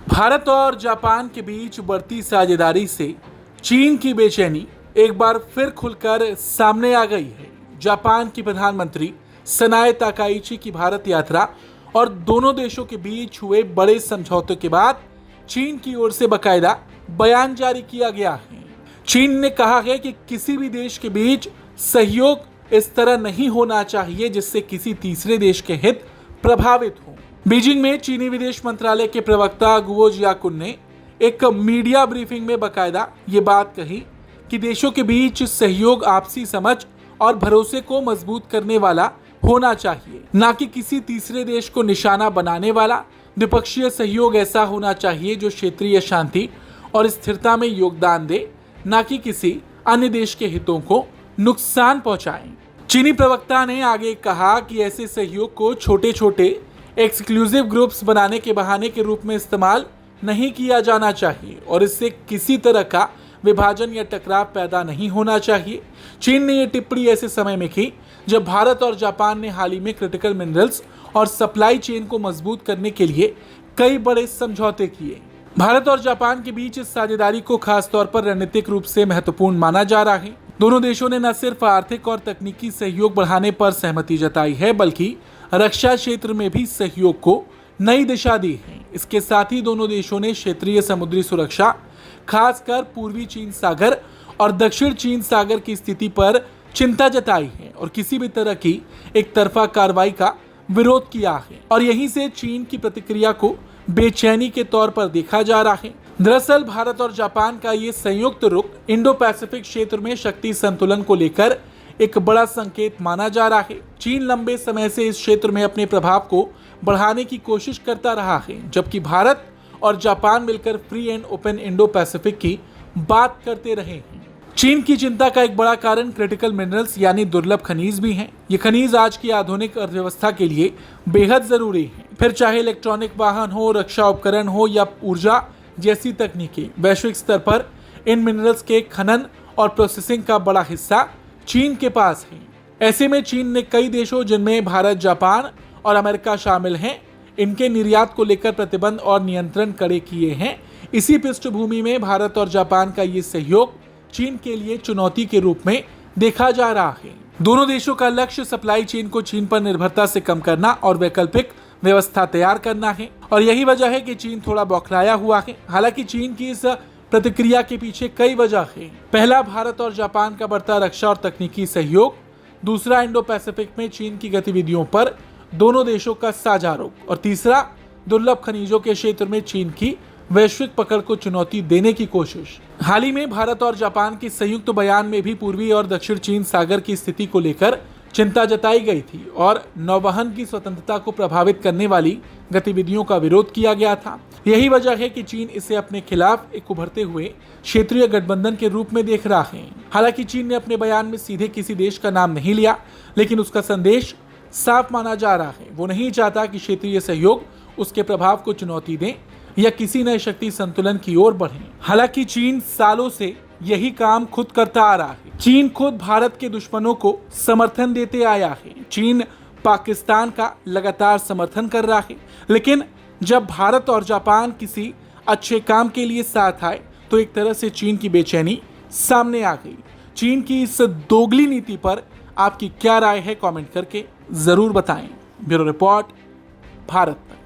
भारत और जापान के बीच बढ़ती साझेदारी से चीन की बेचैनी एक बार फिर खुलकर सामने आ गई है। जापान की प्रधानमंत्री सनाए ताकाइची की भारत यात्रा और दोनों देशों के बीच हुए बड़े समझौते के बाद चीन की ओर से बकायदा बयान जारी किया गया है। चीन ने कहा है कि किसी भी देश के बीच सहयोग इस तरह नहीं होना चाहिए जिससे किसी तीसरे देश के हित प्रभावित हों। बीजिंग में चीनी विदेश मंत्रालय के प्रवक्ता गुओ जियाकुन ने एक मीडिया ब्रीफिंग में बकायदा ये बात कही कि देशों के बीच सहयोग आपसी समझ और भरोसे को मजबूत करने वाला होना चाहिए, न कि किसी तीसरे देश को निशाना बनाने वाला। द्विपक्षीय सहयोग ऐसा होना चाहिए जो क्षेत्रीय शांति और स्थिरता में योगदान दे, न कि किसी अन्य देश के हितों को नुकसान पहुंचाए। चीनी प्रवक्ता ने आगे कहा कि ऐसे सहयोग को छोटे छोटे एक्सक्लूसिव ग्रुप्स बनाने के बहाने के रूप में इस्तेमाल नहीं किया जाना चाहिए और इससे किसी तरह का विभाजन या टकराव पैदा नहीं होना चाहिए। चीन ने यह टिप्पणी ऐसे समय में की जब भारत और जापान ने हाल ही में क्रिटिकल मिनरल्स और सप्लाई चेन को मजबूत करने के लिए कई बड़े समझौते किए। भारत और जापान के बीच इस साझेदारी को खासतौर पर रणनीतिक रूप से महत्वपूर्ण माना जा रहा है। दोनों देशों ने न सिर्फ आर्थिक और तकनीकी सहयोग बढ़ाने पर सहमति जताई है बल्कि रक्षा क्षेत्र में भी सहयोग को नई दिशा दी है। इसके साथ ही दोनों देशों ने क्षेत्रीय समुद्री सुरक्षा, खासकर पूर्वी चीन सागर और दक्षिण चीन सागर की स्थिति पर चिंता जताई है और किसी भी तरह की एक तरफा कार्रवाई का विरोध किया है और यहीं से चीन की प्रतिक्रिया को बेचैनी के तौर पर देखा जा रहा है। दरअसल भारत और जापान का ये संयुक्त रुख इंडो पैसिफिक क्षेत्र में शक्ति संतुलन को लेकर एक बड़ा संकेत माना जा रहा है। चीन लंबे समय से इस क्षेत्र में अपने प्रभाव को बढ़ाने की कोशिश करता रहा है, जबकि भारत और जापान मिलकर free and open Indo Pacific की बात करते रहे हैं। चीन की चिंता का एक बड़ा कारण क्रिटिकल मिनरल्स यानी दुर्लभ खनिज भी हैं। ये खनिज आज की आधुनिक अर्थव्यवस्था के लिए बेहद जरूरी है, फिर चाहे इलेक्ट्रॉनिक वाहन हो, रक्षा उपकरण हो या ऊर्जा जैसी तकनीकें। वैश्विक स्तर पर इन मिनरल्स के खनन और प्रोसेसिंग का बड़ा हिस्सा चीन के पास है। ऐसे में चीन ने कई देशों जिनमें भारत, जापान और अमेरिका शामिल हैं, इनके निर्यात को लेकर प्रतिबंध और नियंत्रण कड़े किए हैं। इसी पृष्ठभूमि में भारत और जापान का ये सहयोग चीन के लिए चुनौती के रूप में देखा जा रहा है। दोनों देशों का लक्ष्य सप्लाई चेन को चीन पर निर्भरता से कम करना और वैकल्पिक व्यवस्था तैयार करना है और यही वजह है कि चीन थोड़ा बौखलाया हुआ है। हालांकि चीन की इस प्रतिक्रिया के पीछे कई वजह है। पहला, भारत और जापान का बढ़ता रक्षा और तकनीकी सहयोग। दूसरा, इंडो पैसिफिक में चीन की गतिविधियों पर दोनों देशों का साझा रुख। और तीसरा, दुर्लभ खनिजों के क्षेत्र में चीन की वैश्विक पकड़ को चुनौती देने की कोशिश। हाल ही में भारत और जापान के संयुक्त बयान में भी पूर्वी और दक्षिण चीन सागर की स्थिति को लेकर चिंता जताई गई थी और नौवहन की स्वतंत्रता को प्रभावित करने वाली गतिविधियों का विरोध किया गया था। यही वजह है कि चीन इसे अपने खिलाफ एक उभरते हुए क्षेत्रीय गठबंधन के रूप में देख रहा है। हालांकि चीन ने अपने बयान में सीधे किसी देश का नाम नहीं लिया, लेकिन उसका संदेश साफ माना जा रहा है। वो नहीं चाहता कि क्षेत्रीय सहयोग उसके प्रभाव को चुनौती दे या किसी नए शक्ति संतुलन की ओर बढ़े। हालांकि चीन सालों से यही काम खुद करता आ रहा है। चीन खुद भारत के दुश्मनों को समर्थन देते आया है। चीन पाकिस्तान का लगातार समर्थन कर रहा है, लेकिन जब भारत और जापान किसी अच्छे काम के लिए साथ आए तो एक तरह से चीन की बेचैनी सामने आ गई। चीन की इस दोगली नीति पर आपकी क्या राय है, कमेंट करके जरूर बताएं। ब्यूरो रिपोर्ट, भारत तक।